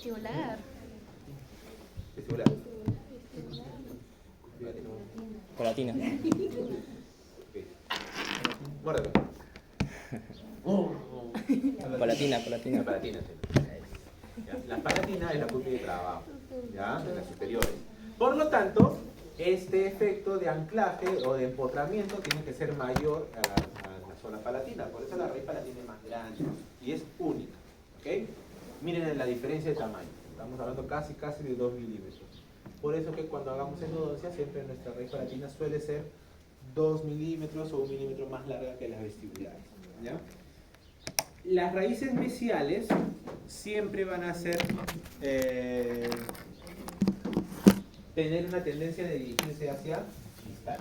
Vestibular. Vestibular. Palatina. Ok. Muérdeme. Palatina. La palatina, sí. ¿Ya? La palatina es la cúspide de trabajo, ¿ya? De las superiores. Por lo tanto, este efecto de anclaje o de empotramiento tiene que ser mayor a la zona palatina. Por eso la raíz palatina es más grande y es única. ¿Ok? Miren la diferencia de tamaño. Estamos hablando casi de 2 milímetros. Por eso que cuando hagamos endodoncia, siempre nuestra raíz palatina suele ser 2 milímetros o 1 milímetro más larga que las vestibulares, ¿ya? Las raíces mesiales siempre van a ser tener una tendencia de dirigirse hacia distal,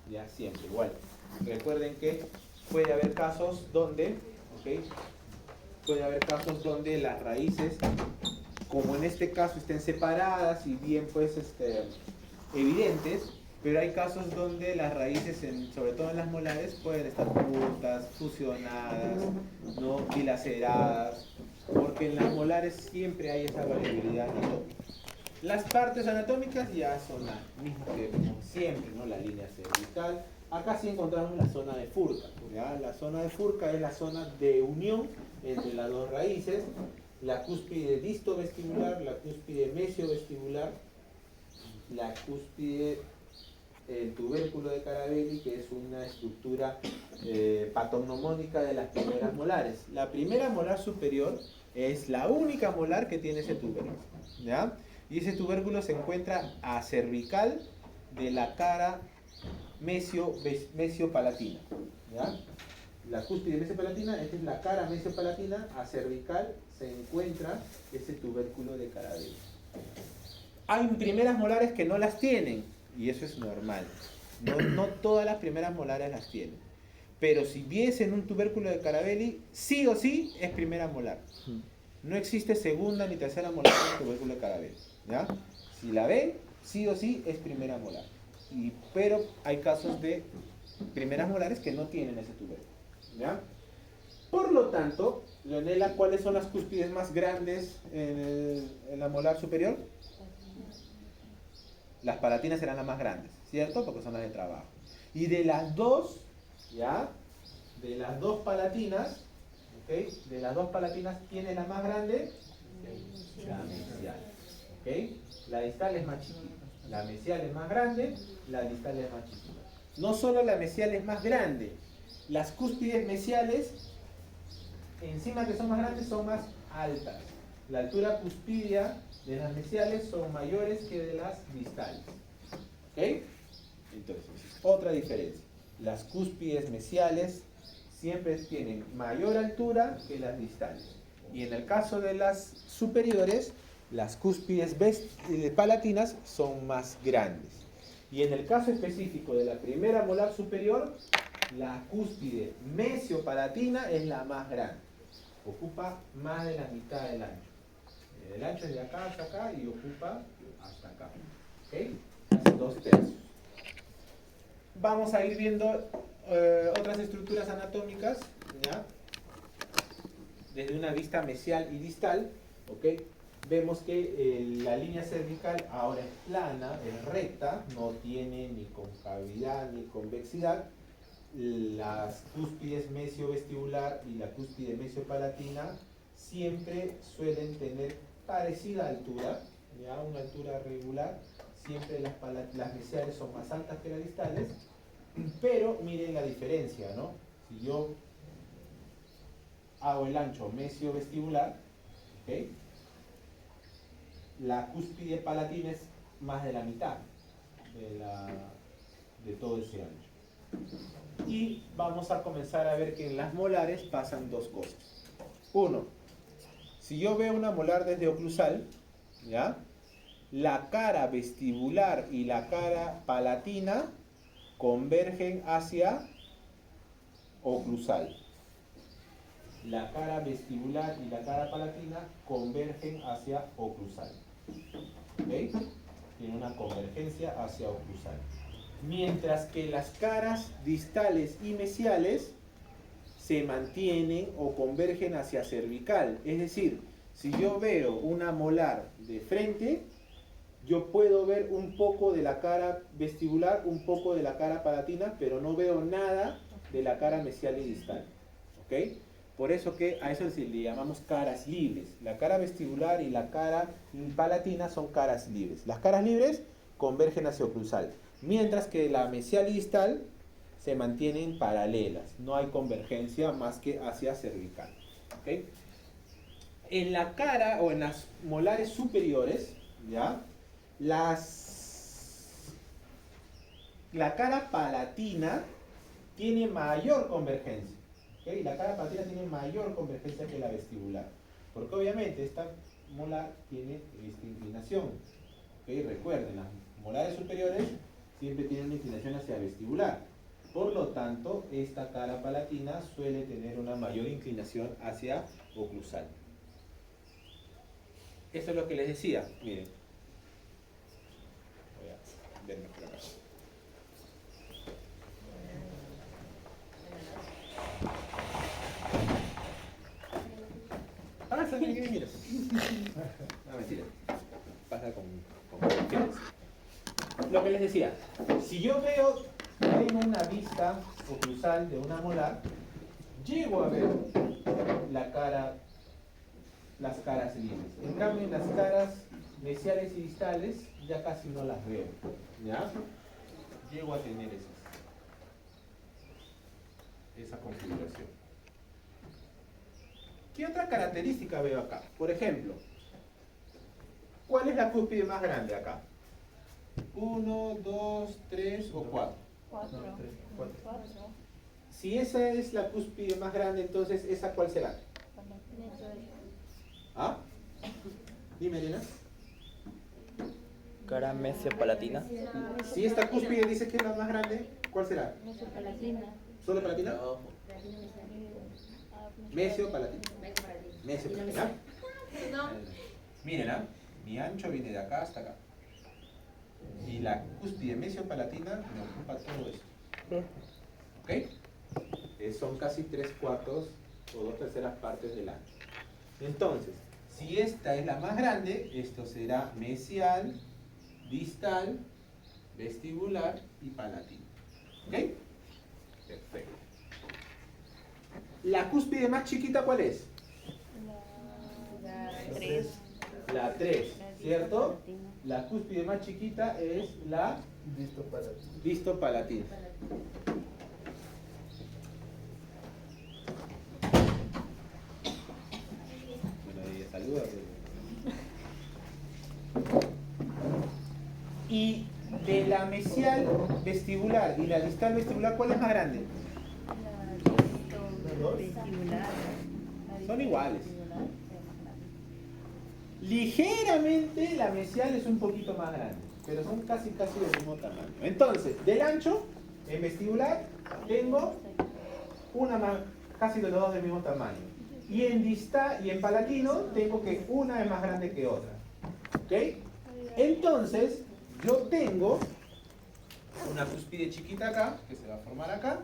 ya siempre igual. Recuerden que puede haber casos donde, ¿ok? Puede haber casos donde las raíces, como en este caso, estén separadas y bien pues evidentes, pero hay casos donde las raíces, sobre todo en las molares, pueden estar juntas, fusionadas, ¿no? Dilaceradas, porque en las molares siempre hay esa variabilidad anatómica. Las partes anatómicas ya son las mismas que siempre, ¿no? La línea cervical. Acá sí encontramos la zona de furca, ¿ya? La zona de furca es la zona de unión entre las dos raíces, la cúspide distovestibular, la cúspide mesiovestibular, la cúspide, el tubérculo de Carabelli, que es una estructura patognomónica de las primeras molares. La primera molar superior es la única molar que tiene ese tubérculo, ¿ya? Y ese tubérculo se encuentra acervical de la cara mesiopalatina, ¿ya? La cúspide mesiopalatina, esta es la cara mesiopalatina, acervical se encuentra ese tubérculo de Carabelli. Hay primeras molares que no las tienen, y eso es normal. No todas las primeras molares las tienen. Pero si viesen un tubérculo de Carabelli, sí o sí es primera molar. No existe segunda ni tercera molar en el tubérculo de Carabelli, ¿ya? Si la ven, sí o sí es primera molar. Pero hay casos de primeras molares que no tienen ese tubérculo, ¿ya? Por lo tanto, Leonela, ¿cuáles son las cúspides más grandes en la molar superior? Las palatinas serán las más grandes, ¿cierto? Porque son las de trabajo. Y de las dos, ¿ya? De las dos palatinas, ¿ok? De las dos palatinas, ¿quién es la más grande? La mesial, ¿ok? La distal es más chiquita. La mesial es más grande, la distal es más chiquita. No solo la mesial es más grande, las cúspides mesiales, encima que son más grandes, son más altas. La altura cuspidia de las mesiales son mayores que de las distales. ¿Ok? Entonces, otra diferencia. Las cúspides mesiales siempre tienen mayor altura que las distales. Y en el caso de las superiores, las cúspides palatinas son más grandes. Y en el caso específico de la primera molar superior, la cúspide mesiopalatina es la más grande. Ocupa más de la mitad del ancho. El ancho es de acá hasta acá y ocupa hasta acá. ¿Ok? Casi 2/3. Vamos a ir viendo otras estructuras anatómicas, ¿ya? Desde una vista mesial y distal. ¿Ok? Vemos que la línea cervical ahora es plana, es recta, no tiene ni concavidad ni convexidad. Las cúspides mesiovestibular y la cúspide mesiopalatina siempre suelen tener parecida altura, ¿ya? Una altura regular. Siempre las mesiales son más altas que las distales, pero miren la diferencia, ¿no? Si yo hago el ancho mesiovestibular, ¿ok? La cúspide palatina es más de la mitad de todo ese ancho. Y vamos a comenzar a ver que en las molares pasan dos cosas. Uno, si yo veo una molar desde oclusal, ¿ya? La cara vestibular y la cara palatina convergen hacia oclusal. La cara vestibular y la cara palatina convergen hacia oclusal. ¿Ok? Tiene una convergencia hacia oclusal. Mientras que las caras distales y mesiales se mantienen o convergen hacia cervical. Es decir, Si yo veo una molar de frente, yo puedo ver un poco de la cara vestibular, un poco de la cara palatina, pero no veo nada de la cara mesial y distal. ¿Ok? Por eso que a eso le llamamos caras libres. La cara vestibular y la cara palatina son caras libres. Las caras libres convergen hacia oclusal, mientras que la mesial y distal se mantienen paralelas. No hay convergencia más que hacia cervical. ¿Ok? En la cara o en las molares superiores, ¿ya? La cara palatina tiene mayor convergencia. ¿Okay? La cara palatina tiene mayor convergencia que la vestibular. Porque obviamente esta molar tiene esta inclinación. ¿Okay? Recuerden, las molares superiores siempre tienen una inclinación hacia vestibular. Por lo tanto, esta cara palatina suele tener una mayor inclinación hacia oclusal. Eso es lo que les decía. Miren. Voy a verme por acá. Pasa, mira. No, mentira. Pasa con confianza. Lo que les decía. Si yo tengo una vista oclusal de una molar, llego a ver las caras libres. En cambio, en las caras mesiales y distales ya casi no las veo. ¿Ya? Llego a tener esa configuración. ¿Qué otra característica veo acá? Por ejemplo, ¿cuál es la cúspide más grande acá? 1, 2, 3 o 4. 4. Si esa es la cúspide más grande, entonces ¿esa cuál será? ¿Ah? Dime, Elena. Cara mesio-palatina. Si esta cúspide dice que es la más grande, ¿cuál será? ¿Solo palatina? Mesio palatina. Mesio palatina. No. Miren, mi ancho viene de acá hasta acá. Y la cúspide mesio palatina me ocupa todo esto. ¿Ok? Son casi 3/4 o 2/3 partes del ancho. Entonces, si esta es la más grande, esto será mesial, distal, vestibular y palatino. ¿Ok? Perfecto. ¿La cúspide más chiquita cuál es? La 3. La 3, ¿cierto? La cúspide más chiquita es la distopalatina. Bueno, ella saluda. Y de la mesial vestibular y la distal vestibular, ¿cuál es más grande? Son iguales. Ligeramente la mesial es un poquito más grande, pero son casi del mismo tamaño. Entonces, del ancho, en vestibular, tengo casi de los dos del mismo tamaño. Y en distal y en palatino, tengo que una es más grande que otra. ¿Ok? Entonces, yo tengo una cúspide chiquita acá, que se va a formar acá.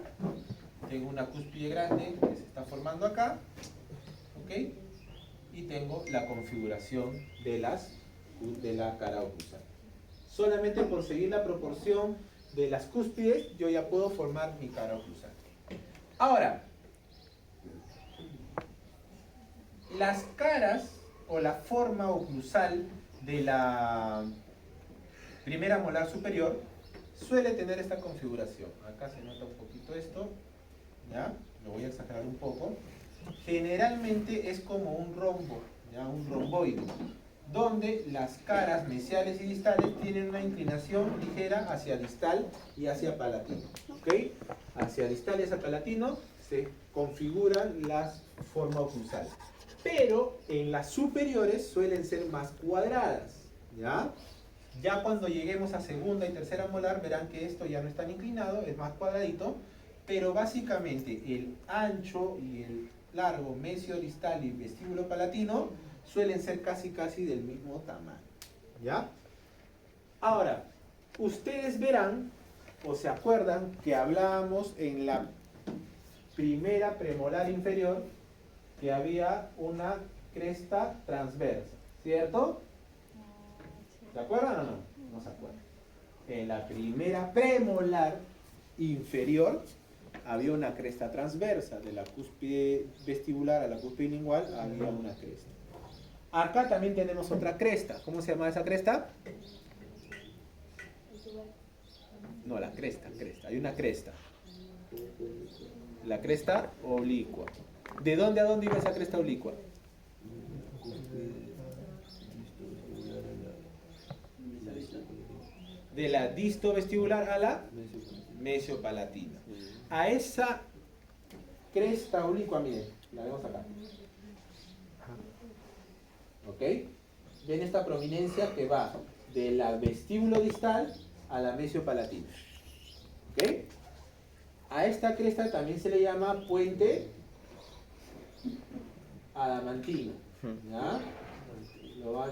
Tengo una cúspide grande que se está formando acá. ¿Ok? Y tengo la configuración de la cara oclusal. Solamente por seguir la proporción de las cúspides, yo ya puedo formar mi cara oclusal. Ahora, las caras o la forma oclusal de la primera molar superior suele tener esta configuración. Acá se nota un poquito esto, ¿ya? Lo voy a exagerar un poco. Generalmente es como un rombo, ¿ya? Un romboide, donde las caras mesiales y distales tienen una inclinación ligera hacia distal y hacia palatino. ¿Ok? Hacia distal y hacia palatino se configuran las formas oclusales. Pero en las superiores suelen ser más cuadradas. ¿Ya? Ya cuando lleguemos a segunda y tercera molar verán que esto ya no es tan inclinado, es más cuadradito. Pero básicamente el ancho y el largo mesio distal y vestíbulo palatino suelen ser casi del mismo tamaño. ¿Ya? Ahora, ustedes verán o se acuerdan que hablábamos en la primera premolar inferior que había una cresta transversa, ¿cierto? ¿Se acuerdan o no? No se acuerdan. En la primera premolar inferior había una cresta transversa, de la cúspide vestibular a la cúspide lingual había una cresta. Acá también tenemos otra cresta. ¿Cómo se llama esa cresta? No, la cresta. Hay una cresta. La cresta oblicua. ¿De dónde a dónde iba esa cresta oblicua? De la distovestibular a la mesiopalatina. A esa cresta oblicua, miren, la vemos acá. ¿Ok? Ven esta prominencia que va de la vestíbulo distal a la mesiopalatina. ¿Ok? A esta cresta también se le llama puente adamantino. ¿Ya? Lo van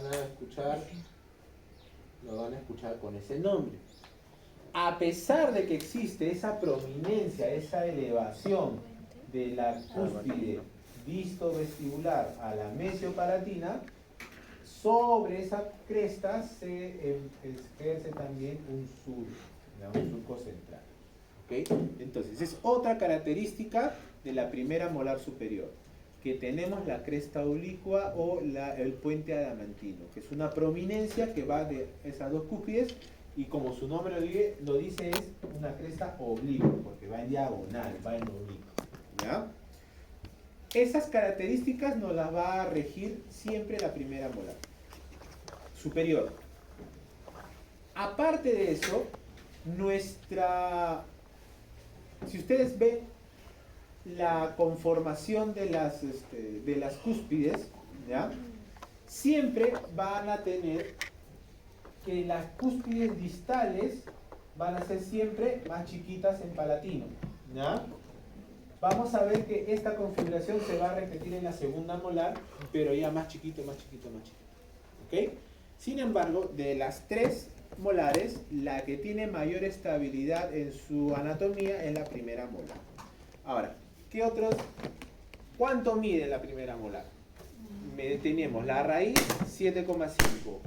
a escuchar con ese nombre. A pesar de que existe esa prominencia, esa elevación de la cúspide distovestibular a la mesiopalatina, sobre esa cresta se ejerce también un surco central. ¿Okay? Entonces, es otra característica de la primera molar superior, que tenemos la cresta oblicua o el puente adamantino, que es una prominencia que va de esas dos cúspides y como su nombre lo dice, es una cresta oblicua, porque va en diagonal, va en oblicuo. ¿Ya? Esas características nos las va a regir siempre la primera molar superior. Aparte de eso, si ustedes ven la conformación de las cúspides, ¿ya? Siempre van a tener que las cúspides distales van a ser siempre más chiquitas en palatino, ¿ya? Vamos a ver que esta configuración se va a repetir en la segunda molar, pero ya más chiquito. ¿Ok? Sin embargo, de las tres molares, la que tiene mayor estabilidad en su anatomía es la primera molar. Ahora, ¿cuánto mide la primera molar? Tenemos la raíz 7,5.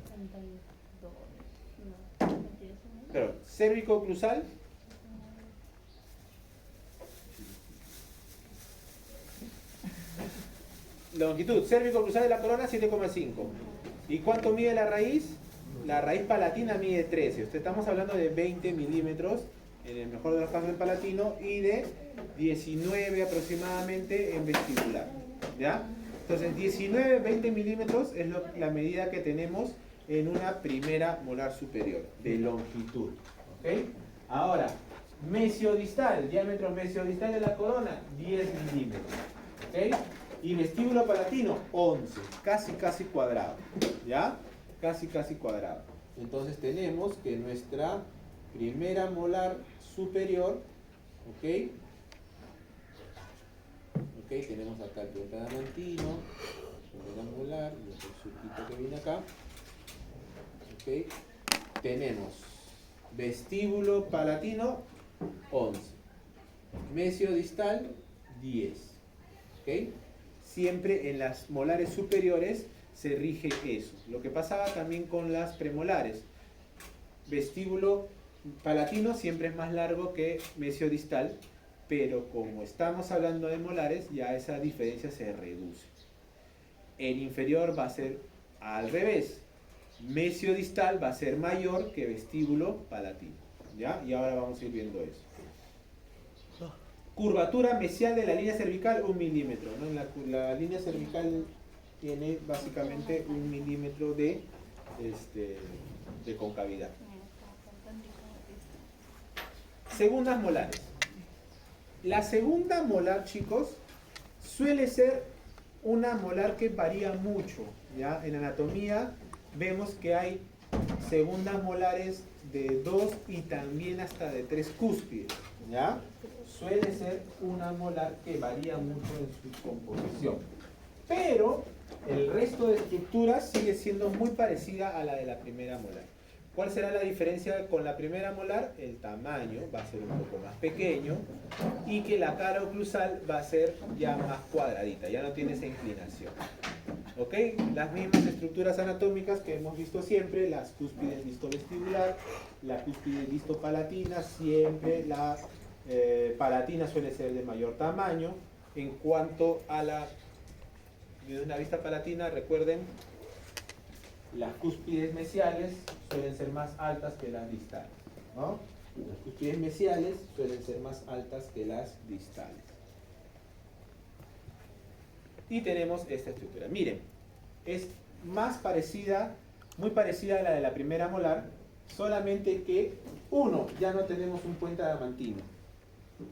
Pero, cérvico-oclusal. Longitud cérvico-oclusal de la corona 7,5. ¿Y cuánto mide la raíz? La raíz palatina mide 13. Estamos hablando de 20 milímetros, en el mejor de los casos en palatino, y de 19 aproximadamente en vestibular. ¿Ya? Entonces 19-20 milímetros es la medida que tenemos en una primera molar superior de longitud. ¿Ok? Ahora, mesiodistal, diámetro mesiodistal de la corona, 10 milímetros. ¿Ok? Y vestíbulo palatino, 11, casi cuadrado. ¿Ya? Casi cuadrado. Entonces tenemos que nuestra primera molar superior, ¿ok? Ok, tenemos acá el puente adamantino, primera molar, y el surquito que viene acá. Ok, tenemos vestíbulo palatino, 11. Mesiodistal, 10. ¿Ok? Siempre en las molares superiores se rige eso. Lo que pasaba también con las premolares. Vestíbulo palatino siempre es más largo que mesiodistal, pero como estamos hablando de molares, ya esa diferencia se reduce. El inferior va a ser al revés. Mesiodistal va a ser mayor que vestíbulo palatino. ¿Ya? Y ahora vamos a ir viendo eso. Curvatura mesial de la línea cervical, 1 milímetro. ¿No? La línea cervical tiene básicamente 1 milímetro de concavidad. Segundas molares. La segunda molar, chicos, suele ser una molar que varía mucho. ¿Ya? En anatomía vemos que hay segundas molares de 2 y también hasta de 3 cúspides. ¿Ya? Suele ser una molar que varía mucho en su composición. Pero el resto de estructuras sigue siendo muy parecida a la de la primera molar. ¿Cuál será la diferencia con la primera molar? El tamaño va a ser un poco más pequeño y que la cara oclusal va a ser ya más cuadradita, ya no tiene esa inclinación. ¿Ok? Las mismas estructuras anatómicas que hemos visto siempre, las cúspides distovestibular, la cúspide distopalatina, siempre la palatina suele ser de mayor tamaño. En cuanto a de una vista palatina, recuerden, las cúspides mesiales suelen ser más altas que las distales, ¿no? Las cúspides mesiales suelen ser más altas que las distales. Y tenemos esta estructura. Miren, es más parecida, muy parecida a la de la primera molar, solamente que, uno, ya no tenemos un puente adamantino,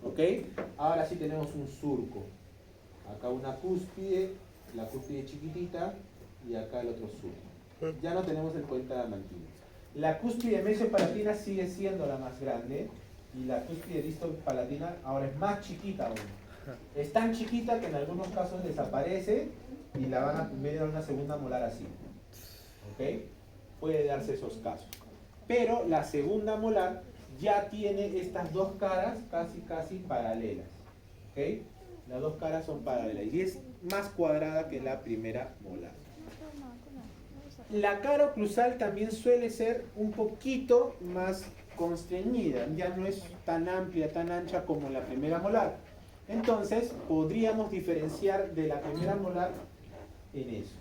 ¿ok? Ahora sí tenemos un surco. Acá una cúspide, la cúspide chiquitita, y acá el otro surco. Ya no tenemos el puente adamantino. La cúspide mesiopalatina sigue siendo la más grande, y la cúspide distopalatina ahora es más chiquita aún. Es tan chiquita que en algunos casos desaparece y la van a medir una segunda molar así. ¿Ok? Puede darse esos casos. Pero la segunda molar ya tiene estas dos caras casi paralelas. ¿Ok? Las dos caras son paralelas y es más cuadrada que la primera molar. La cara oclusal también suele ser un poquito más constreñida, ya no es tan amplia, tan ancha como la primera molar. Entonces, podríamos diferenciar de la primera molar en eso.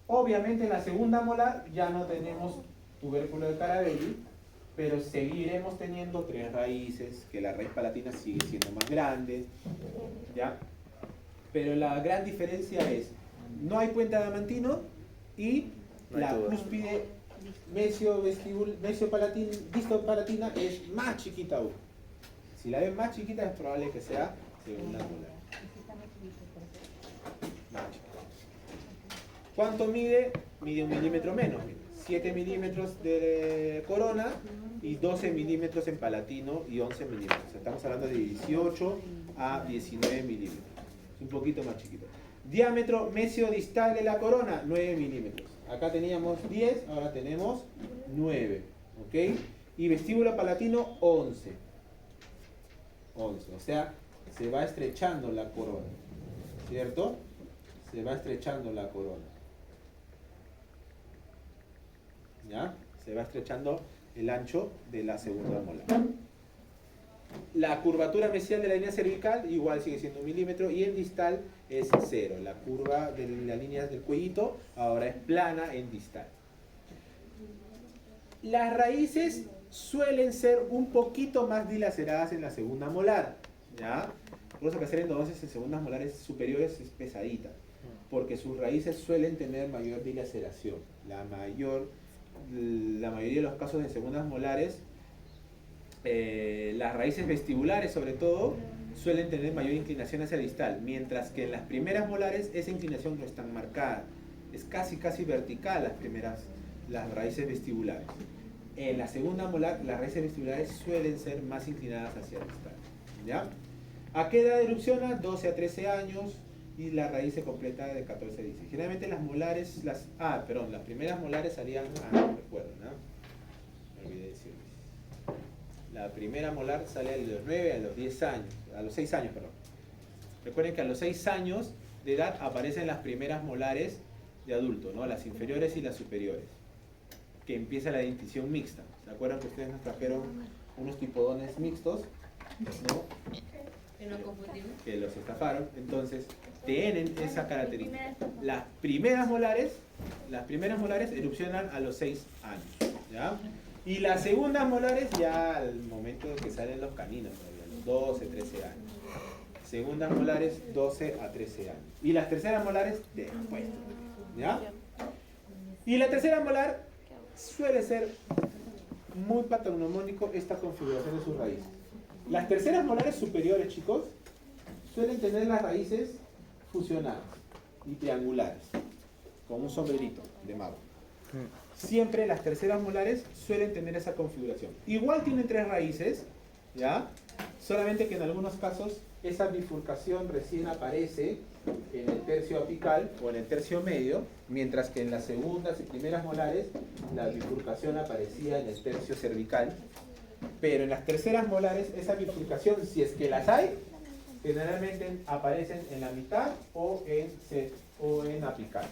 Obviamente en la segunda molar ya no tenemos tubérculo de Carabelli, pero seguiremos teniendo tres raíces, que la raíz palatina sigue siendo más grande, ¿ya? Pero la gran diferencia es, no hay puente adamantino y la cúspide distopalatina es más chiquita aún. Si la ven más chiquita es probable que sea segunda molar. ¿Cuánto mide? Mide 1 milímetro menos. 7 milímetros de corona y 12 milímetros en palatino y 11 milímetros. Estamos hablando de 18 a 19 milímetros. Es un poquito más chiquito. Diámetro mesiodistal de la corona, 9 milímetros. Acá teníamos 10, ahora tenemos 9. ¿Ok? Y vestíbulo palatino, 11. 11. O sea, se va estrechando la corona. ¿Cierto? Se va estrechando la corona. ¿Ya? Se va estrechando el ancho de la segunda molar. La curvatura mesial de la línea cervical igual sigue siendo 1 milímetro y en distal es 0. La curva de las líneas del cuellito ahora es plana en distal. Las raíces suelen ser un poquito más dilaceradas en la segunda molar, ¿ya? Por eso que hacer endodoncias en segundas molares superiores es pesadita, porque sus raíces suelen tener mayor dilaceración. La mayoría de los casos de segundas molares, las raíces vestibulares sobre todo, suelen tener mayor inclinación hacia distal, mientras que en las primeras molares esa inclinación no es tan marcada. Es casi vertical las raíces vestibulares. En la segunda molar, las raíces vestibulares suelen ser más inclinadas hacia distal. ¿Ya? ¿A qué edad erupciona? 12 a 13 años y la raíz se completa de 14 a 16. Generalmente las molares, las primeras molares salían, no recuerdo, ¿no? Me olvidé decirles. La primera molar sale a los 9 a los 10 años, a los 6 años, perdón. Recuerden que a los 6 años de edad aparecen las primeras molares de adulto, ¿no? Las inferiores y las superiores, que empieza la dentición mixta. ¿Se acuerdan que ustedes nos trajeron unos tipodones mixtos? ¿No? Que los estafaron. Entonces, tienen esa característica. Las primeras molares erupcionan a los 6 años, ¿ya? Y las segundas molares ya al momento de que salen los caninos, a los 12, 13 años. Segundas molares, 12 a 13 años. Y las terceras molares, después. ¿Ya? Y la tercera molar suele ser muy patognomónico esta configuración de sus raíces. Las terceras molares superiores, chicos, suelen tener las raíces fusionadas y triangulares, con un sombrerito de mago. Siempre las terceras molares suelen tener esa configuración. Igual tienen tres raíces, ¿ya? Solamente que en algunos casos esa bifurcación recién aparece en el tercio apical o en el tercio medio, mientras que en las segundas y primeras molares la bifurcación aparecía en el tercio cervical. Pero en las terceras molares esa bifurcación, si es que las hay, generalmente aparecen en la mitad o en apical.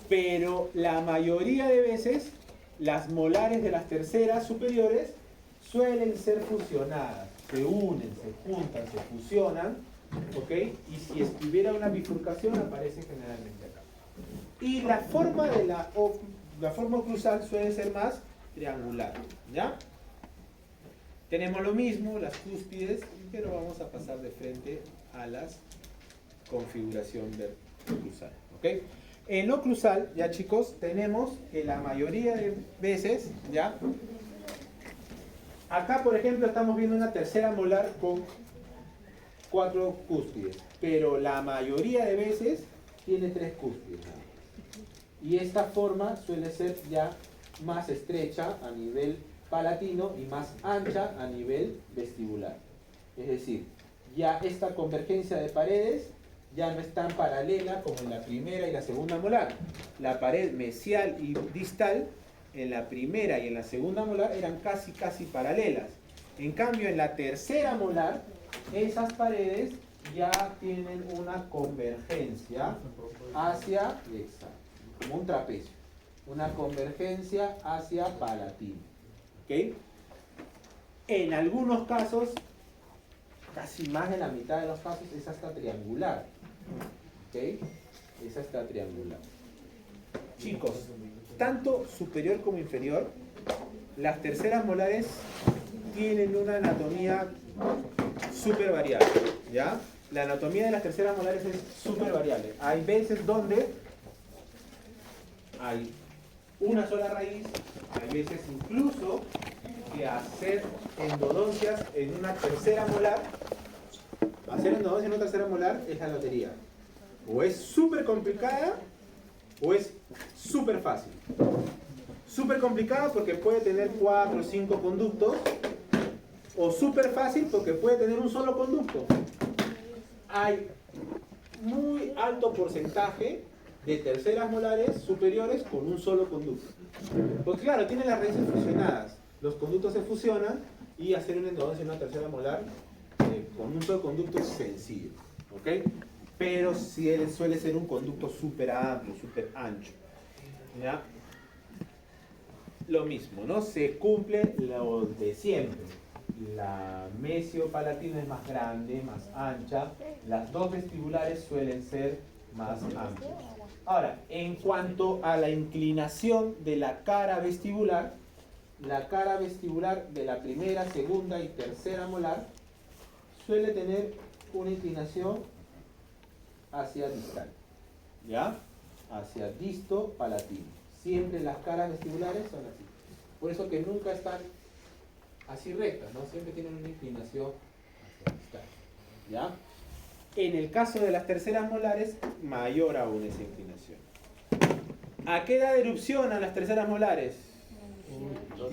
Pero la mayoría de veces las molares de las terceras superiores suelen ser fusionadas, se unen, se juntan, se fusionan, ¿ok? Y si es que hubiera una bifurcación aparece generalmente acá. Y la forma de la forma oclusal suele ser más triangular, ¿ya? Tenemos lo mismo, las cúspides, pero vamos a pasar de frente a la configuración oclusal, ¿ok? En oclusal, ya chicos, tenemos que la mayoría de veces, ¿ya? Acá, por ejemplo, estamos viendo una tercera molar con 4 cúspides, pero la mayoría de veces tiene 3 cúspides. Y esta forma suele ser ya más estrecha a nivel palatino y más ancha a nivel vestibular. Es decir, ya esta convergencia de paredes ya no es tan paralela como en la primera y la segunda molar. La pared mesial y distal en la primera y en la segunda molar eran casi paralelas. En cambio, en la tercera molar, esas paredes ya tienen una convergencia hacia, como un trapecio, una convergencia hacia palatino. ¿Ok? En algunos casos, casi más de la mitad de los casos, es hasta triangular. ¿Ok? Es hasta triangular. Chicos, tanto superior como inferior, las terceras molares tienen una anatomía súper variable, ¿ya? La anatomía de las terceras molares es súper variable. Hay veces donde hay una sola raíz, hay veces incluso que hacer endodoncias en una tercera molar, hacer endodoncias en una tercera molar es la lotería. O es súper complicada o es súper fácil. Súper complicada porque puede tener 4 o 5 conductos, o súper fácil porque puede tener un solo conducto. Hay muy alto porcentaje de terceras molares superiores con un solo conducto. Pues claro, tienen las raíces fusionadas. Los conductos se fusionan y hacer una endodoncia en una tercera molar con un solo conducto es sencillo. ¿Ok? Pero si él suele ser un conducto súper amplio, súper ancho. ¿Ya? Lo mismo, ¿no? Se cumple lo de siempre. La mesiopalatina es más grande, más ancha. Las dos vestibulares suelen ser más amplias. Ahora, en cuanto a la inclinación de la cara vestibular de la primera, segunda y tercera molar suele tener una inclinación hacia distal, ¿ya? Hacia disto palatino. Siempre las caras vestibulares son así. Por eso que nunca están así rectas, ¿no? Siempre tienen una inclinación hacia distal, ¿ya? En el caso de las terceras molares, mayor aún esa inclinación. ¿A qué edad erupcionan las terceras molares?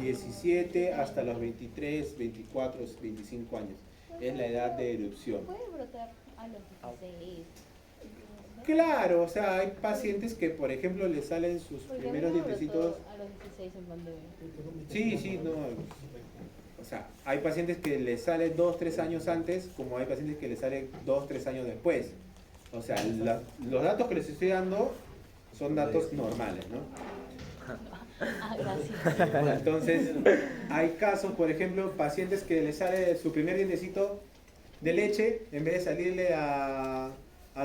17 hasta los 23, 24, 25 años. Es la edad de erupción. ¿Puede brotar a los 16? Claro, o sea, hay pacientes que, por ejemplo, les salen sus Porque primeros a mí me brotó dientecitos. a los 16 en pandemia. Sí, no. O sea, hay pacientes que les sale 2-3 años antes, como hay pacientes que les sale 2-3 años después. O sea, los datos que les estoy dando son datos normales, ¿no? Ah, gracias. Entonces, hay casos, por ejemplo, pacientes que les sale su primer dientecito de leche, en vez de salirle a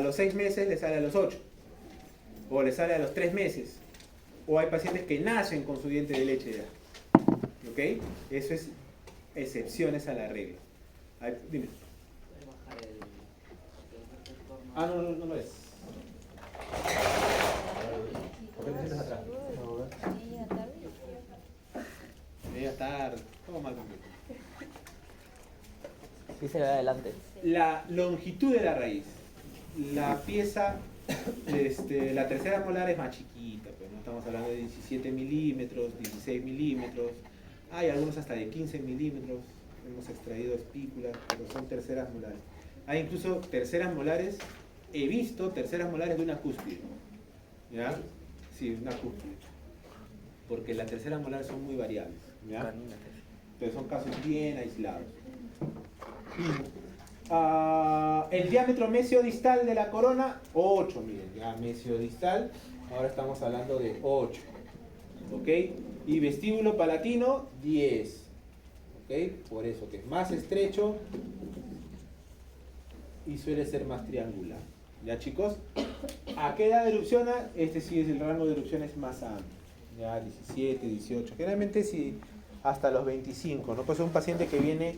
los 6 meses, le sale a los 8. O le sale a los 3 meses. O hay pacientes que nacen con su diente de leche ya. ¿Ok? Eso es excepciones a la regla. Dime. Ah, no lo es. ¿Por qué te sientas atrás? ¿Llega tarde? Llega tarde. Todo mal conmigo. Sí se ve adelante. La longitud de la raíz. La pieza, la tercera molar es más chiquita, pues, ¿no? Estamos hablando de 17 milímetros, 16 milímetros. Hay algunos hasta de 15 milímetros. Hemos extraído espículas, pero son terceras molares. Hay incluso terceras molares, he visto terceras molares de una cúspide. ¿Ya? Sí, una cúspide. Porque las terceras molares son muy variables. ¿Ya? Entonces son casos bien aislados. El diámetro mesiodistal de la corona, 8, miren, ya mesiodistal, ahora estamos hablando de 8, ¿ok? Y vestíbulo palatino, 10, ¿ok? Por eso que es más estrecho y suele ser más triangular. ¿Ya, chicos? ¿A qué edad erupciona? Este sí es el rango de erupciones más amplio, ya 17, 18, generalmente sí hasta los 25, ¿no? Pues un paciente que viene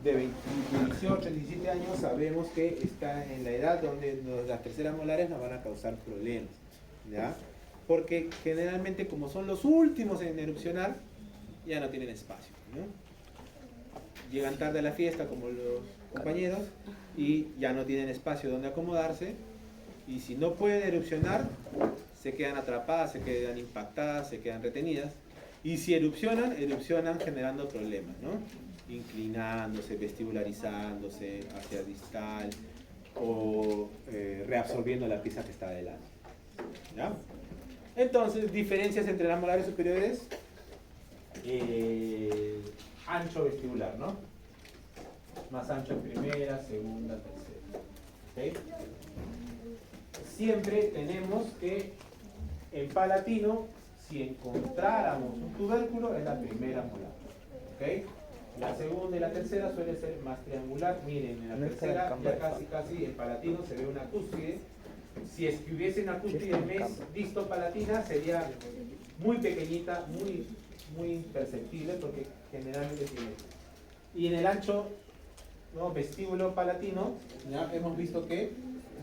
de 18, 17 años, sabemos que está en la edad donde las terceras molares nos van a causar problemas, ¿ya? Porque generalmente, como son los últimos en erupcionar, ya no tienen espacio, ¿no? Llegan tarde a la fiesta, como los compañeros, y ya no tienen espacio donde acomodarse, y si no pueden erupcionar, se quedan atrapadas, se quedan impactadas, se quedan retenidas, y si erupcionan generando problemas, ¿no? Inclinándose, vestibularizándose hacia distal o reabsorbiendo la pieza que está adelante. ¿Ya? Entonces, diferencias entre las molares superiores, ancho vestibular, ¿no? Más ancho en primera, segunda, tercera. ¿Okay? Siempre tenemos que en palatino, si encontráramos un tubérculo, es la primera molar. ¿Okay? La segunda y la tercera suele ser más triangular. Miren, en la tercera ya casi en palatino se ve una cúspide. Si es que hubiese una cúspide disto-palatina sería muy pequeñita, muy imperceptible porque generalmente tiene. Y en el ancho, ¿no? Vestíbulo palatino, ya hemos visto que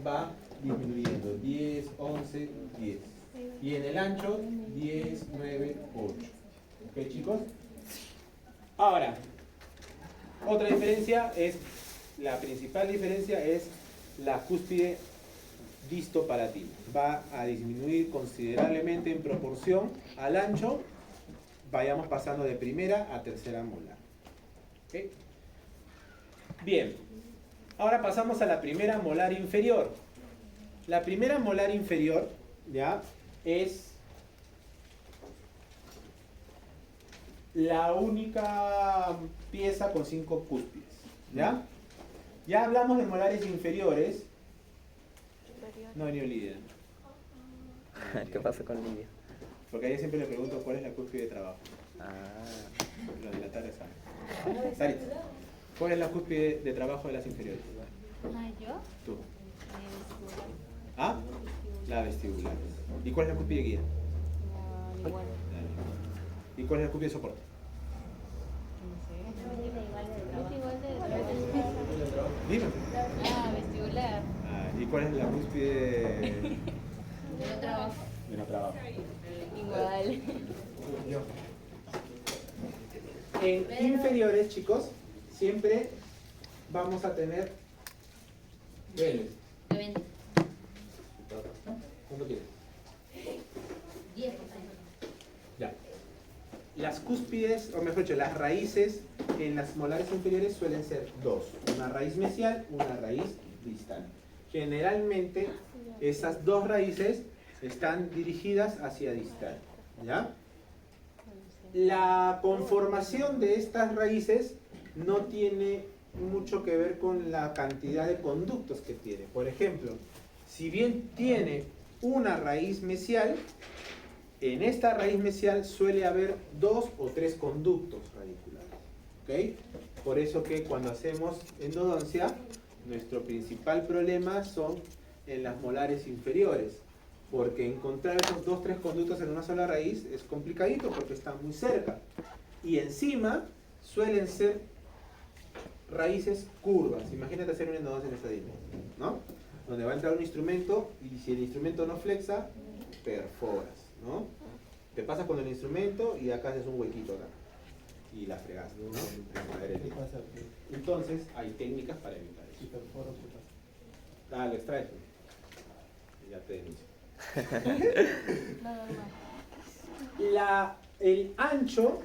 va disminuyendo 10, 11, 10. Y en el ancho 10, 9, 8. ¿Ok, chicos? Ahora, otra diferencia es, la principal diferencia es la cúspide disto-palatina. Va a disminuir considerablemente en proporción al ancho, vayamos pasando de primera a tercera molar. ¿Okay? Bien, ahora pasamos a la primera molar inferior. La primera molar inferior, ¿ya? Es la única pieza con 5 cúspides, ¿ya? Ya hablamos de molares inferiores. No venía Lidia. ¿Qué pasa con Lidia? Porque a ella siempre le pregunto cuál es la cúspide de trabajo. Lo de la tarde sabe. Sarit, ¿cuál es la cúspide de trabajo de las inferiores? Ah, ¿yo? Tú. Vestibular. ¿Ah? La vestibular. ¿Y cuál es la cúspide guía? Igual. ¿Y cuál es la cúspide de soporte? No sé. Igual de trabajo. Dime. Ah, vestibular. ¿Y cuál es la cúspide De trabajo. de no trabajo? Igual. En inferiores, chicos, siempre vamos a tener Vélez. Deben ¿Cuánto quieres? 10%. Ya. Las cúspides, o mejor dicho, las raíces en las molares inferiores suelen ser dos. Una raíz mesial, una raíz distal. Generalmente, esas dos raíces están dirigidas hacia distal. ¿Ya? La conformación de estas raíces no tiene mucho que ver con la cantidad de conductos que tiene. Por ejemplo, si bien tiene una raíz mesial, en esta raíz mesial suele haber 2 o 3 conductos radiculares. ¿Ok? Por eso que cuando hacemos endodoncia, nuestro principal problema son en las molares inferiores. Porque encontrar esos 2 o 3 conductos en una sola raíz es complicadito porque están muy cerca. Y encima suelen ser raíces curvas. Imagínate hacer una endodoncia en esta dimensión, ¿no? Donde va a entrar un instrumento y si el instrumento no flexa, perforas, ¿no? Te pasas con el instrumento y acá haces un huequito acá. Y la fregas, ¿no? Entonces, hay técnicas para evitar eso. Lo extraes. Y ya te denuncio. El ancho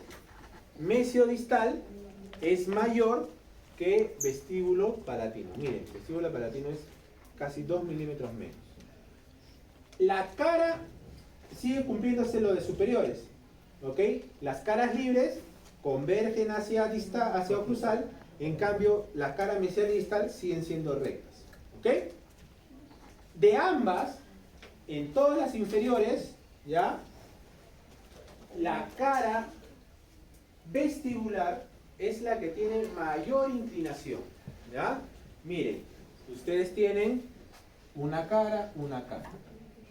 mesiodistal es mayor que vestíbulo palatino. Miren, vestíbulo palatino es casi 2 milímetros menos. La cara sigue cumpliéndose lo de superiores, ¿ok? Las caras libres convergen hacia oclusal, en cambio las caras mesial y distal siguen siendo rectas, ¿ok? De ambas, en todas las inferiores, ¿ya? La cara vestibular es la que tiene mayor inclinación, ¿ya? Miren, ustedes tienen una cara, una cara.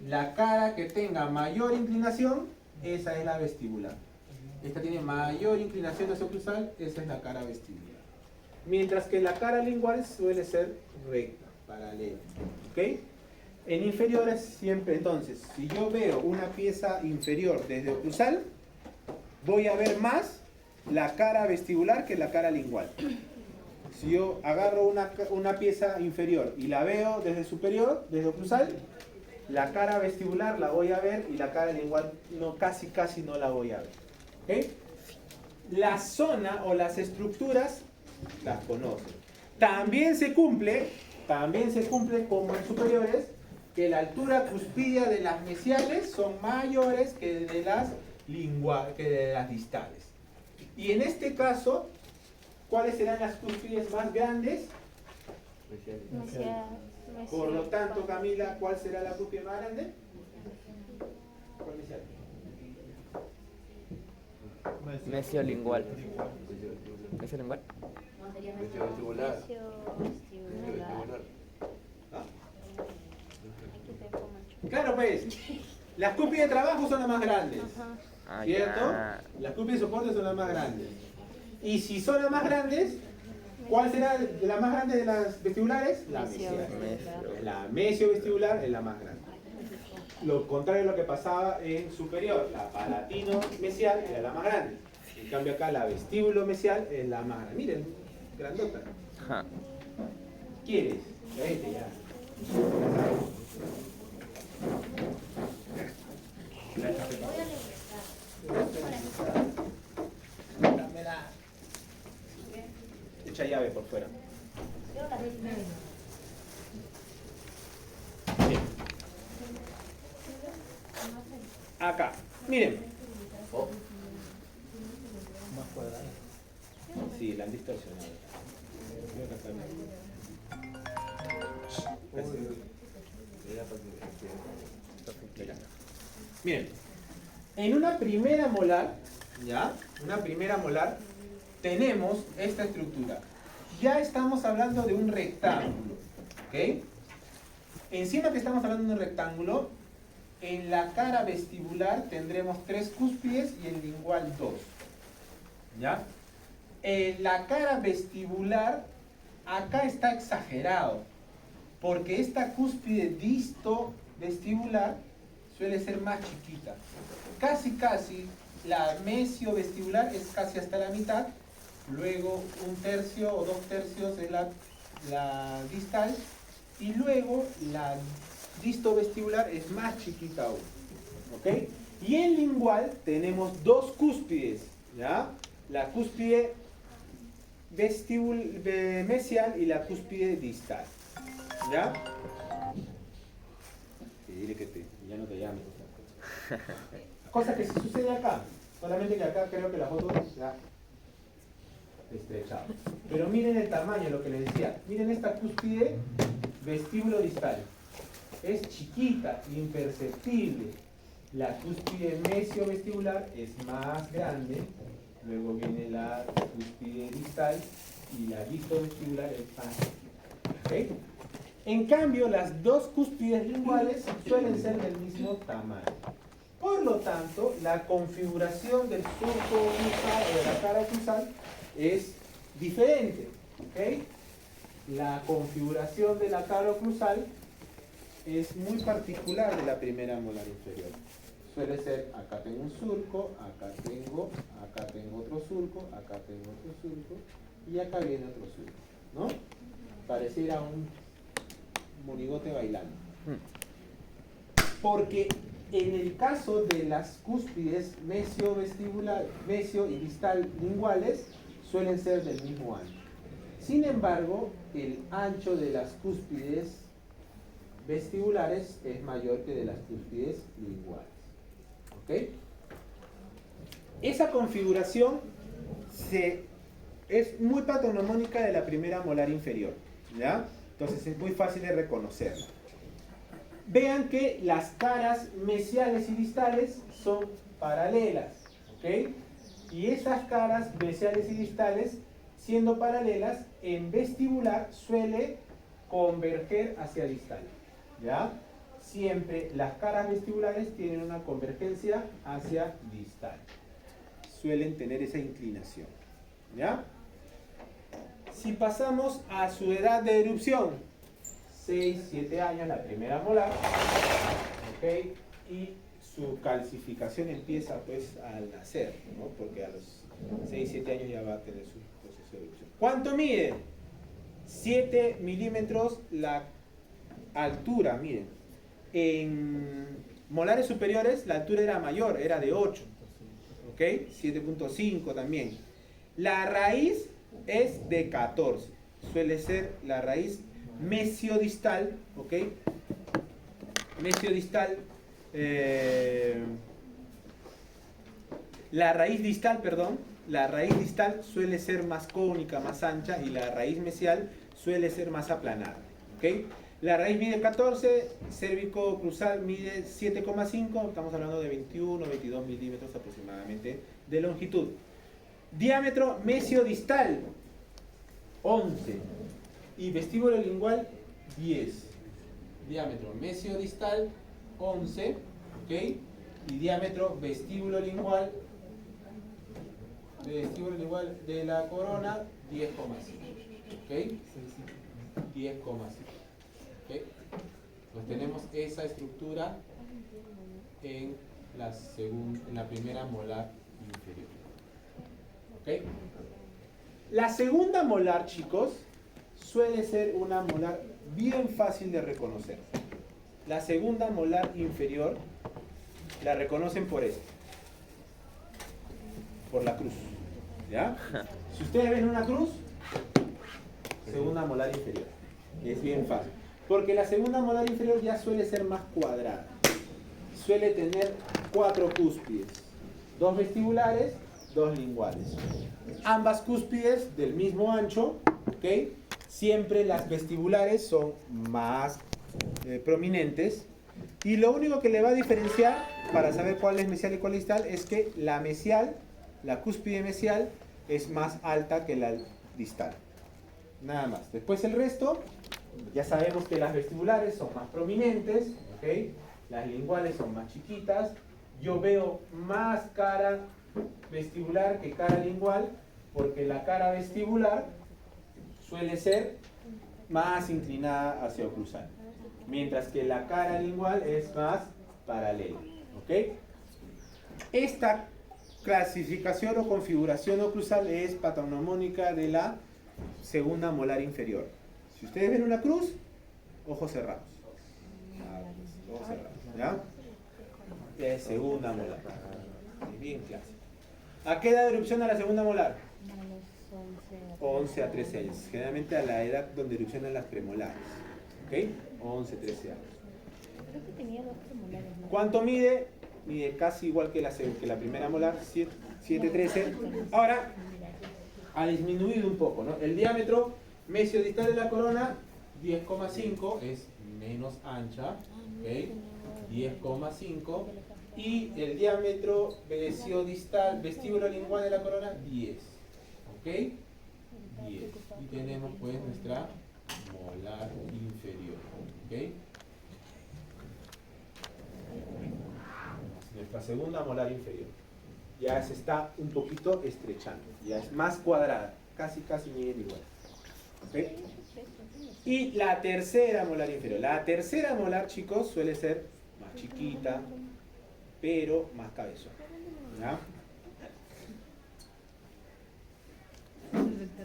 La cara que tenga mayor inclinación, esa es la vestibular. Esta tiene mayor inclinación hacia oclusal, esa es la cara vestibular. Mientras que la cara lingual suele ser recta, paralela, ¿ok? En inferiores siempre, entonces, si yo veo una pieza inferior desde oclusal, voy a ver más la cara vestibular que la cara lingual. Si yo agarro una pieza inferior y la veo desde superior, desde oclusal, la cara vestibular la voy a ver y la cara lingual no, casi no la voy a ver. ¿Ok? La zona o las estructuras las conocen. También se cumple como en superiores, que la altura cuspidia de las mesiales son mayores que de las distales. Y en este caso, ¿cuáles serán las cúspides más grandes? Por lo tanto, Camila, ¿cuál será la cúspide más grande? ¿Cuál mesial? Mesiolingual. ¿Mesiolingual? No, sería Vestibular. ¿Ah? Claro, pues, las cúspides de trabajo son las más grandes, Ah, ¿cierto? ya. Las cúspides de soporte son las más grandes. Y si son las más grandes, ¿cuál será la más grande de las vestibulares? La mesial. La mesiovestibular es la más grande. Lo contrario a lo que pasaba en superior, la palatino-mesial era la más grande. En cambio acá la vestíbulo-mesial es la más grande. Miren, grandota. Ajá. ¿Quieres? Vete ya. Dámela. Echa llave por fuera. Bien. Acá, miren. Más cuadrada. Sí, la han distorsionado. Miren, en una primera molar, ¿ya? Una primera molar, tenemos esta estructura. Ya estamos hablando de un rectángulo, ¿ok? Encima que estamos hablando de un rectángulo, en la cara vestibular tendremos 3 cúspides y en lingual 2, ¿ya? En la cara vestibular, acá está exagerado, porque esta cúspide disto-vestibular suele ser más chiquita. Casi, la mesiovestibular es casi hasta la mitad, luego 1/3 o 2/3 es la distal, y luego la distovestibular es más chiquita aún, ¿ok? Y en lingual tenemos 2 cúspides, ¿ya? La cúspide mesial y la cúspide distal, ¿ya? Y dile que ya no te llames. Cosa que sí sucede acá, solamente que acá creo que la foto se ha estrechado. Pero miren el tamaño, lo que les decía. Miren esta cúspide vestíbulo distal. Es chiquita, imperceptible. La cúspide mesiovestibular es más grande. Luego viene la cúspide distal y la distovestibular es más chiquita. ¿Ok? En cambio, las 2 cúspides linguales suelen ser del mismo tamaño. Por lo tanto, la configuración del surco oclusal o de la cara oclusal es diferente. ¿Ok? La configuración de la cara oclusal es muy particular de la primera molar inferior. Suele ser, acá tengo un surco, acá tengo otro surco, acá tengo otro surco, y acá viene otro surco, ¿no? Pareciera un monigote bailando. Porque en el caso de las cúspides mesio y distal linguales, suelen ser del mismo ancho. Sin embargo, el ancho de las cúspides vestibulares es mayor que de las cúspides linguales. ¿Ok? Esa configuración es muy patognomónica de la primera molar inferior, ¿ya? Entonces es muy fácil de reconocerla. Vean que las caras mesiales y distales son paralelas, ¿ok? Y esas caras mesiales y distales, siendo paralelas, en vestibular suele converger hacia distal, ¿ya? Siempre las caras vestibulares tienen una convergencia hacia distal. Suelen tener esa inclinación, ¿ya? Si pasamos a su edad de erupción, 6, 7 años, la primera molar, ¿ok? Y su calcificación empieza pues al nacer, ¿no? Porque a los 6, 7 años ya va a tener su proceso de erupción. ¿Cuánto mide? 7 milímetros la altura, miren. En molares superiores la altura era mayor, era de 8, ¿ok? 7.5 también. La raíz es de 14, suele ser la raíz mesiodistal, ¿ok? Mesiodistal, la raíz distal, perdón, la raíz distal suele ser más cónica, más ancha, y la raíz mesial suele ser más aplanada, ¿ok? La raíz mide 14, cérvico cruzal mide 7,5, estamos hablando de 21, 22 milímetros aproximadamente de longitud. Diámetro mesiodistal, 11. Y vestíbulo lingual, 10. Diámetro mesiodistal, 11. ¿Ok? Y diámetro vestíbulo lingual de la corona, 10,5. ¿Ok? 10,5. ¿Ok? Pues tenemos esa estructura en la primera molar inferior. ¿Ok? La segunda molar, chicos, suele ser una molar bien fácil de reconocer. La segunda molar inferior la reconocen por esto, por la cruz, ¿ya? Si ustedes ven una cruz, segunda molar inferior, es bien fácil, porque la segunda molar inferior ya suele ser más cuadrada, suele tener 4 cúspides, 2 vestibulares, 2 linguales, ambas cúspides del mismo ancho, ¿ok? Siempre las vestibulares son más prominentes, y lo único que le va a diferenciar para saber cuál es mesial y cuál es distal es que la mesial, la cúspide mesial, es más alta que la distal. Nada más. Después el resto, ya sabemos que las vestibulares son más prominentes, ¿ok? Las linguales son más chiquitas. Yo veo más cara vestibular que cara lingual, porque la cara vestibular suele ser más inclinada hacia oclusal, mientras que la cara lingual es más paralela, ¿ok? Esta clasificación o configuración oclusal es patognomónica de la segunda molar inferior. Si ustedes ven una cruz, ojos cerrados. Ojos cerrados, ¿ya? Es segunda molar. Es bien clásico. ¿A qué edad de erupciona la segunda molar? 11 a 13 años. Generalmente a la edad donde erupcionan las premolares. ¿Ok? 11, 13 años. Creo que tenía 2 premolares, ¿no? ¿Cuánto mide? Mide casi igual que la primera molar, 7, 13. Ahora, ha disminuido un poco, ¿no? El diámetro mesiodistal de la corona, 10,5, es menos ancha, ¿ok? 10,5. Y el diámetro mesiodistal, vestíbulo lingual de la corona, 10. ¿Ok? 10. Y tenemos pues nuestra molar inferior. ¿Ok? Nuestra segunda molar inferior. Ya se está un poquito estrechando. Ya es más cuadrada. Casi miden igual. ¿Ok? Y la tercera molar inferior. La tercera molar, chicos, suele ser más chiquita, pero más cabezona. ¿Ya?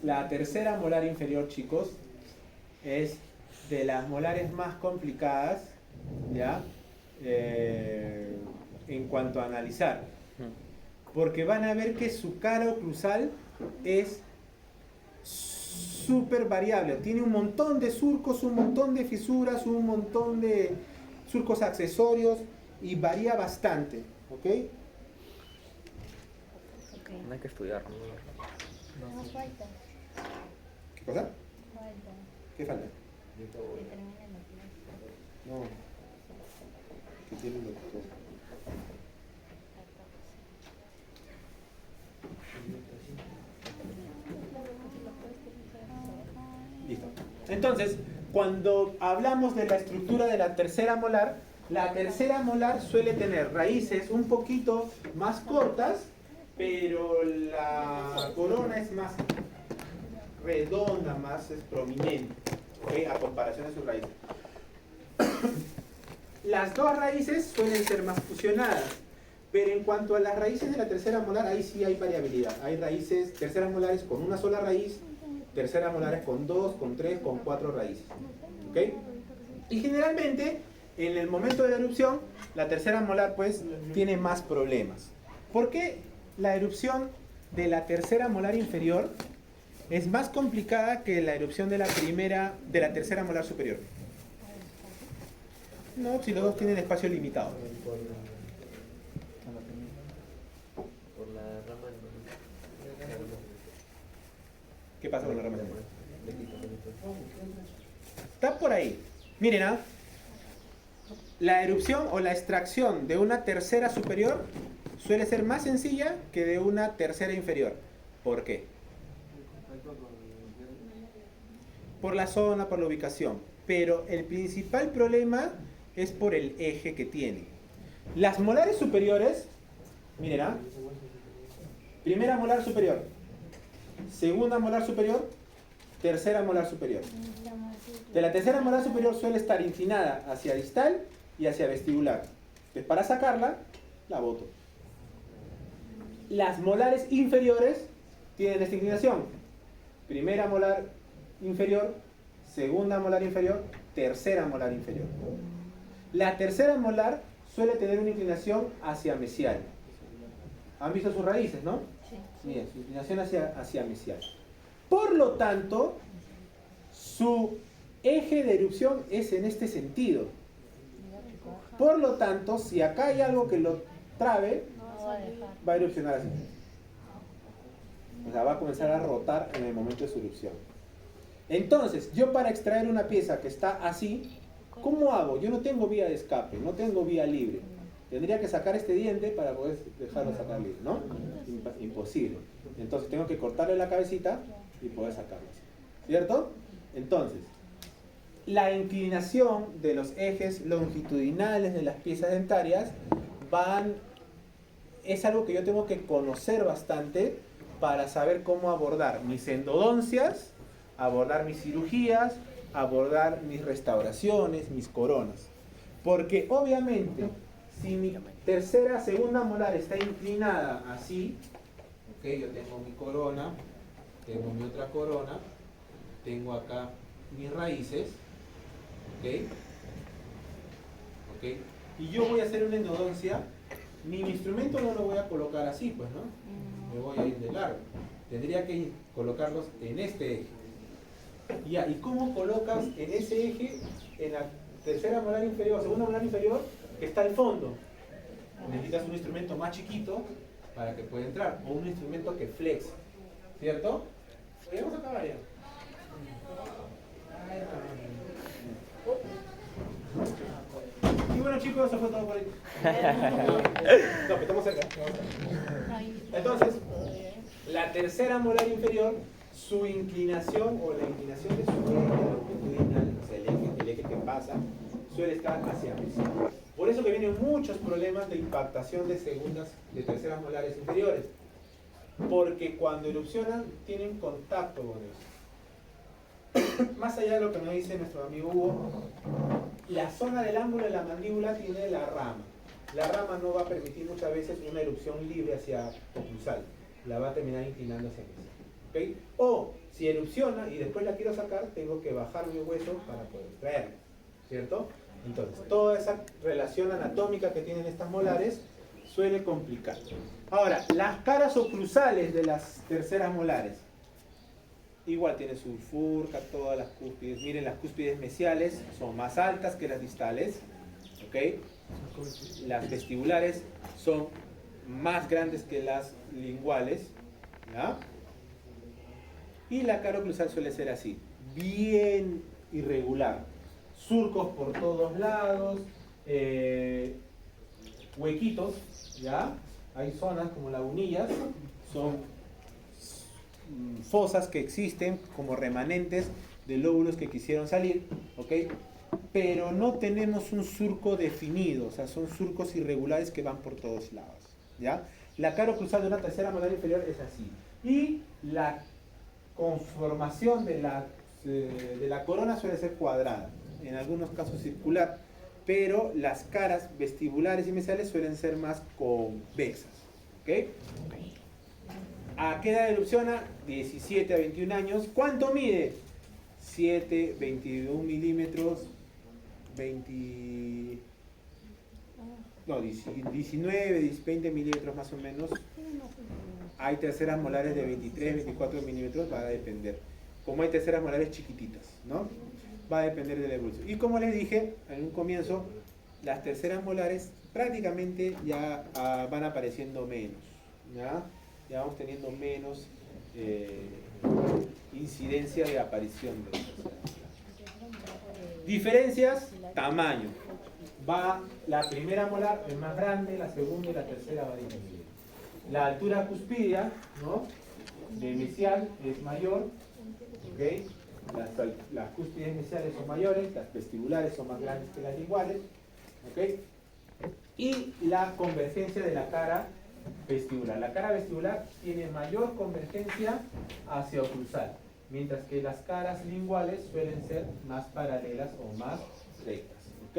La tercera molar inferior, chicos, es de las molares más complicadas, ¿ya? En cuanto a analizar, porque van a ver que su cara oclusal es súper variable. Tiene un montón de surcos, un montón de fisuras, un montón de surcos accesorios y varía bastante. ¿Ok? Ok. No hay que estudiar. No falta. ¿Qué cosa? Falta. ¿Qué falta? Que termine la clase. No. ¿Qué tiene el doctor? Listo. Entonces, cuando hablamos de la estructura de la tercera molar suele tener raíces un poquito más cortas, pero la corona es más redonda, más prominente, ¿ok? A comparación de sus raíces. Las dos raíces suelen ser más fusionadas, pero en cuanto a las raíces de la tercera molar, ahí sí hay variabilidad. Hay raíces, terceras molares con una sola raíz, terceras molares con 2, con 3, con 4 raíces. ¿Ok? Y generalmente, en el momento de la erupción, la tercera molar pues tiene más problemas. ¿Por qué la erupción de la tercera molar inferior es más complicada que la erupción de la tercera molar superior? No, si los dos tienen espacio limitado. Por la rama ¿Qué pasa con la rama? Está por ahí. Miren, ¿ah? La erupción o la extracción de una tercera superior suele ser más sencilla que de una tercera inferior. ¿Por qué? Por la zona, por la ubicación. Pero el principal problema es por el eje que tiene. Las molares superiores, miren, ¿ah? Primera molar superior, segunda molar superior, tercera molar superior. De la tercera molar superior suele estar inclinada hacia distal y hacia vestibular. Entonces, para sacarla, la boto. Las molares inferiores tienen esta inclinación. Primera molar inferior, segunda molar inferior, tercera molar inferior. La tercera molar suele tener una inclinación hacia mesial. ¿Han visto sus raíces, no? Sí. Bien, su inclinación hacia mesial. Por lo tanto, su eje de erupción es en este sentido. Por lo tanto, si acá hay algo que lo trabe, No va a dejar. va a erupcionar así. O sea, va a comenzar a rotar en el momento de su erupción. Entonces, yo para extraer una pieza que está así, ¿cómo hago? Yo no tengo vía de escape, no tengo vía libre. Tendría que sacar este diente para poder dejarlo sacar libre, ¿no? Imposible. Entonces tengo que cortarle la cabecita y poder sacarlo así. ¿Cierto? Entonces, la inclinación de los ejes longitudinales de las piezas dentarias es algo que yo tengo que conocer bastante para saber cómo abordar mis endodoncias, abordar mis cirugías, abordar mis restauraciones, mis coronas. Porque obviamente, si mi segunda molar está inclinada así, ok, yo tengo mi corona, tengo mi otra corona, tengo acá mis raíces, ok, y yo voy a hacer una endodoncia, mi instrumento no lo voy a colocar así, pues, ¿no? Me voy a ir de largo. Tendría que colocarlos en este eje. Ya, ¿y cómo colocas en ese eje, en la tercera molar inferior, segunda molar inferior, que está al fondo? Necesitas un instrumento más chiquito para que pueda entrar, o un instrumento que flexe, ¿cierto? Oye, vamos a acabar ya. Y bueno, chicos, eso fue todo por hoy. No, pero estamos cerca. Entonces, la tercera molar inferior, su inclinación o la inclinación de su eje longitudinal, o sea, el eje que pasa, suele estar hacia arriba. Por eso que vienen muchos problemas de impactación de terceras molares inferiores. Porque cuando erupcionan, tienen contacto con eso. Más allá de lo que nos dice nuestro amigo Hugo, la zona del ángulo de la mandíbula tiene la rama. La rama no va a permitir muchas veces una erupción libre hacia oclusal. La va a terminar inclinando hacia mesial. ¿Okay? O si erupciona y después la quiero sacar, tengo que bajar mi hueso para poder extraerla. ¿Cierto? Entonces, toda esa relación anatómica que tienen estas molares suele complicar. Ahora, las caras oclusales de las terceras molares. igual tiene su furca, todas las cúspides. Miren, las cúspides mesiales son más altas que las distales, ¿ok? Las vestibulares son más grandes que las linguales, ¿ya? Y la caroclusal suele ser así, bien irregular, surcos por todos lados, huequitos, ¿ya? Hay zonas como lagunillas, son fosas que existen como remanentes de lóbulos que quisieron salir, ¿ok? Pero no tenemos un surco definido, o sea, son surcos irregulares que van por todos lados, ¿ya? La caroclusal de una tercera molar inferior es así. Y la conformación de la corona suele ser cuadrada, en algunos casos circular, pero las caras vestibulares y mesiales suelen ser más convexas, ¿ok? ¿A qué edad erupciona? 17 a 21 años. ¿Cuánto mide? 7, 22 milímetros, 19, 20 milímetros más o menos. Hay terceras molares de 23, 24 milímetros, va a depender. Como hay terceras molares chiquititas, ¿no? Va a depender de la evolución. Y como les dije en un comienzo, las terceras molares prácticamente ya van apareciendo menos, ¿ya? Ya vamos teniendo menos incidencia de aparición de terceras molares. Diferencias, tamaño. Va la primera molar es más grande, la segunda y la tercera va a disminuir. La altura cuspidia, ¿no?, de mesial es mayor, ¿ok? Las cúspides mesiales son mayores, las vestibulares son más grandes que las linguales, ¿ok? Y la convergencia de la cara vestibular. La cara vestibular tiene mayor convergencia hacia oclusal, mientras que las caras linguales suelen ser más paralelas o más rectas, ¿ok?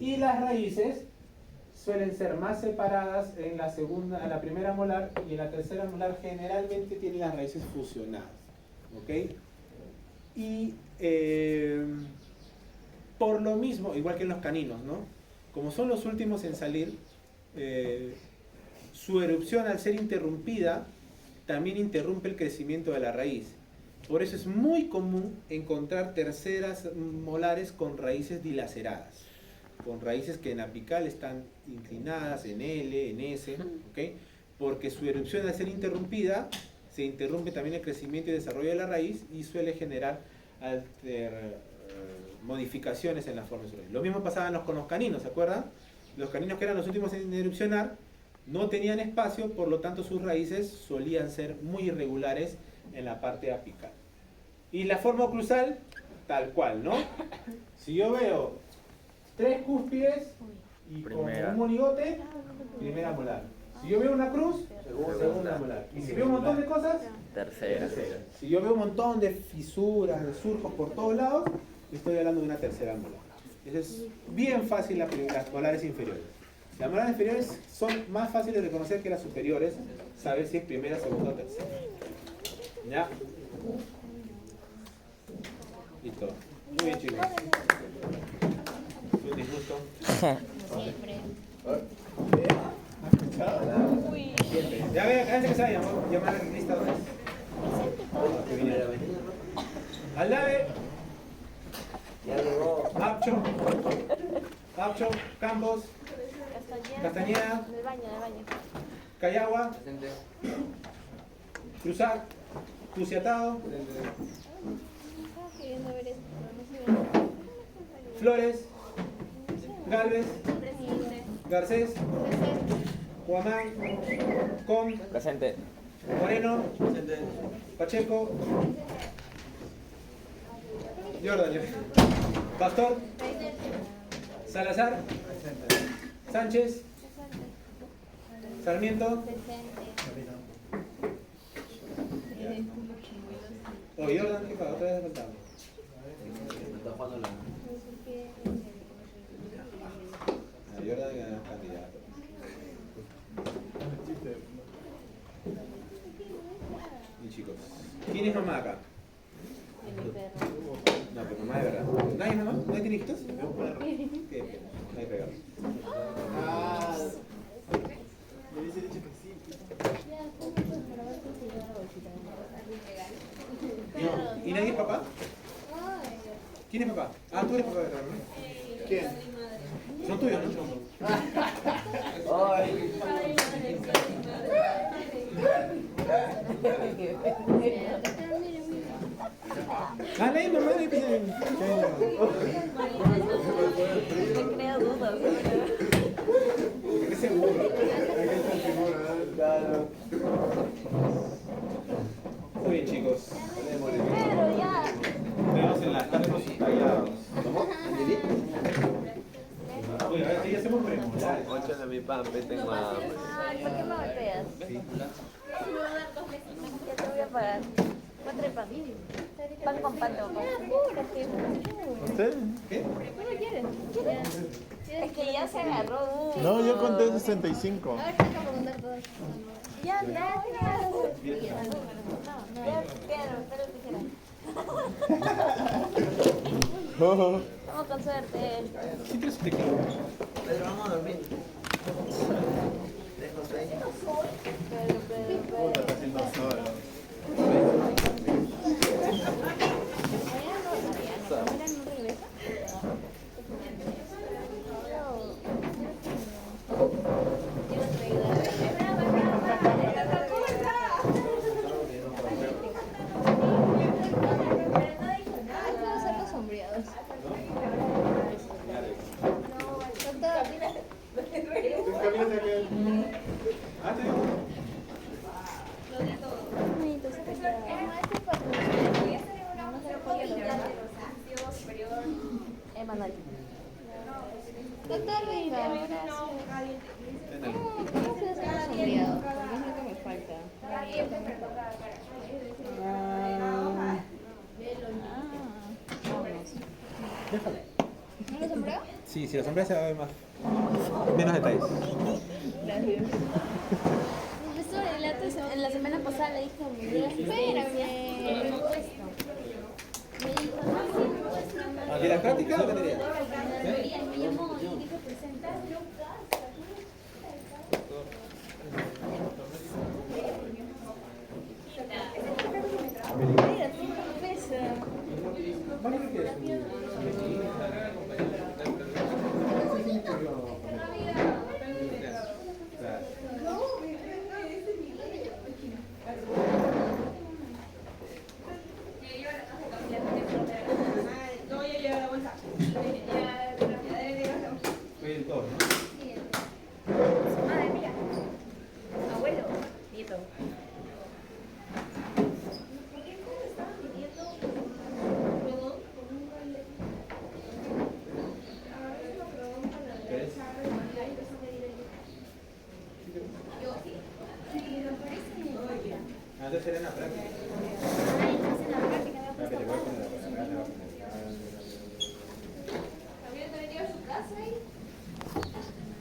Y las raíces suelen ser más separadas en la primera molar, y en la tercera molar generalmente tienen las raíces fusionadas, ¿ok? Y por lo mismo, igual que en los caninos, ¿no? Como son los últimos en salir, su erupción, al ser interrumpida, también interrumpe el crecimiento de la raíz. Por eso es muy común encontrar terceras molares con raíces dilaceradas, con raíces que en apical están inclinadas en L, en S, ¿ok? Porque su erupción, al ser interrumpida, se interrumpe también el crecimiento y desarrollo de la raíz y suele generar modificaciones en la forma de su raíz. Lo mismo pasaba con los caninos, ¿se acuerdan? Los caninos, que eran los últimos en erupcionar, no tenían espacio, por lo tanto sus raíces solían ser muy irregulares en la parte apical. Y la forma oclusal, tal cual, ¿no? Si yo veo 3 cúspides y como un monigote, primera molar. Si yo veo una cruz, segunda molar. Y si veo un montón de cosas, Tercera. Si yo veo un montón de fisuras, de surcos por todos lados, estoy hablando de una tercera molar. Eso es bien fácil, las molares inferiores. Las molares inferiores son más fáciles de reconocer que las superiores, saber si es primera, segunda o tercera. ¿Ya? Listo. Muy bien, chicos. Un disgusto. Siempre. Siempre. Ya ve, antes que se vaya, llamar a la lista 2. Aldave. Ya llegó. Apcho, Campos, Castañeda, Del baño. Cayagua, Cruzar, Tuciatado, Estaba queriendo ver esto, pero no se ve. Flores, Galvez, Presente. Garcés, Guamán, Con, Presente. Moreno, Pacheco, Jordan, Pastor, Salazar, Sánchez, Sarmiento. Oh, Jordan, ¿qué pasa? Otra vez faltaba. Está jugando la. Jordan es candidato. Y chicos, ¿quién es mamá acá? Mi perro. No, pero mamá de verdad. ¿Nadie es mamá? ¿Nadie tiene hijitos? Qué pena, no hay regalo. Me hubiese dicho que sí. Ya, ¿cómo puedes grabar tu cigarro? No, tú eres papá de Carmen? ¿Quién? Son tuyos, ¿no? Ay. Ah, leí, mamá, leí. Me crea dudas. ¿Qué seguro? Hay que configurar. Claro. Muy bien, chicos. Pero ya. Tenemos en la tarde tallados. ¿Cómo? Oye, a ver, ahí hacemos premolar. Ocho de mi pan, tengo hambre. Ay, ¿por qué me golpeas? Sí. Ya te voy a pagar. 4 pan. Pan con pan, te voy a pagar. Apúrate. ¿Usted? ¿Qué? ¿No lo quieres? Es que ya se agarró. No, yo conté 65. A ver, saca para contar todo. Ya, gracias. Ya, espero que quieras. Vamos con suerte. Siempre es pequeño. Pedro, vamos a dormir. Dejo sueño. Puta, está haciendo solo. ¿No regresa? Sombreados. Doctor, Ah, te digo. Emanuel. Doctor, venga, gracias. ¿Cómo se hace el sombreado? Porque es lo que me falta. Déjalo. ¿No lo sombreado? Sí, si la sombra se va a ver más. Menos detalles. Gracias. Profesor, en la semana pasada le dije, espérame. Me dijo, no, ¿De la práctica o de la idea? me llamó y dijo, presentarlo. Mira, 5 pesos. Fue el todo, ¿no? Madre, mira. Abuelo, nieto. ¿Querés? Antes era en la práctica.